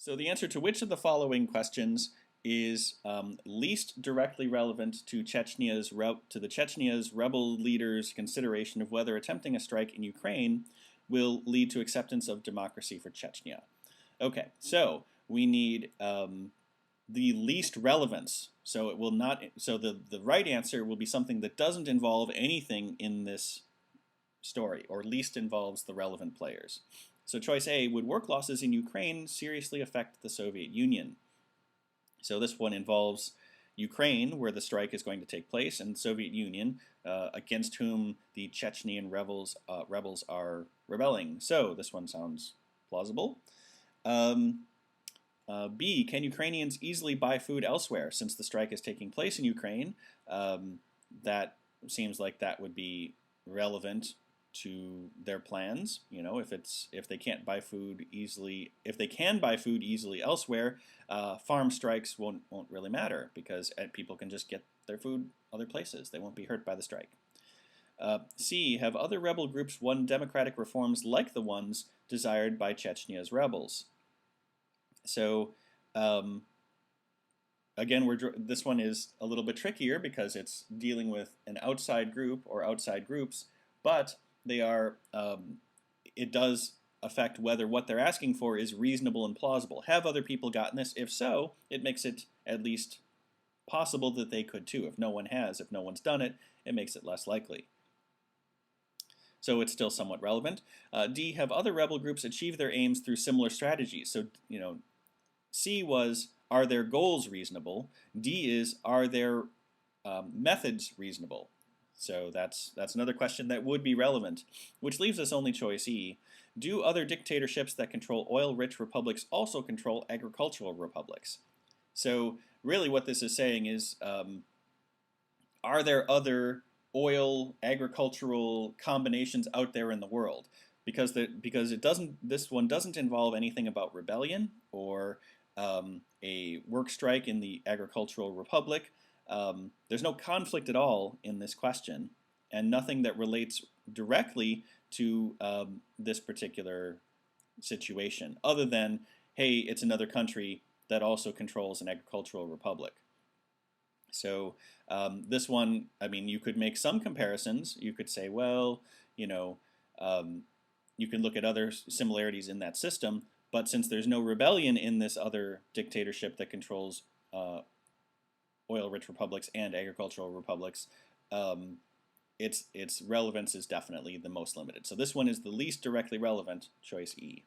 So the answer to which of the following questions is least directly relevant to the Chechnya's rebel leaders' consideration of whether attempting a strike in Ukraine will lead to acceptance of democracy for Chechnya? Okay, so we need the least relevance. So it will not. So the right answer will be something that doesn't involve anything in this story, or least involves the relevant players. So choice A, would work losses in Ukraine seriously affect the Soviet Union? So this one involves Ukraine, where the strike is going to take place, and Soviet Union, against whom the Chechnyan rebels are rebelling. So this one sounds plausible. B, can Ukrainians easily buy food elsewhere since the strike is taking place in Ukraine? That seems like that would be relevant to their plans. You know, if they can't buy food easily, if they can buy food easily elsewhere, farm strikes won't really matter because people can just get their food other places. They won't be hurt by the strike. C, have other rebel groups won democratic reforms like the ones desired by Chechnya's rebels? So again, this one is a little bit trickier because it's dealing with an outside group or outside groups, but they are, it does affect whether what they're asking for is reasonable and plausible. Have other people gotten this? If so, it makes it at least possible that they could too. If no one has, if no one's done it, it makes it less likely. So it's still somewhat relevant. D, have other rebel groups achieved their aims through similar strategies? So, you know, C was, are their goals reasonable? D is, are their methods reasonable? So that's another question that would be relevant, which leaves us only choice E. Do other dictatorships that control oil-rich republics also control agricultural republics? So really what this is saying is, are there other oil agricultural combinations out there in the world? Because this one doesn't involve anything about rebellion or a work strike in the agricultural republic. There's no conflict at all in this question, and nothing that relates directly to this particular situation, other than, hey, it's another country that also controls an agricultural republic. So this one, I mean, you could make some comparisons. You could say, well, you know, you can look at other similarities in that system, but since there's no rebellion in this other dictatorship that controls oil-rich republics and agricultural republics, its relevance is definitely the most limited. So this one is the least directly relevant, choice E.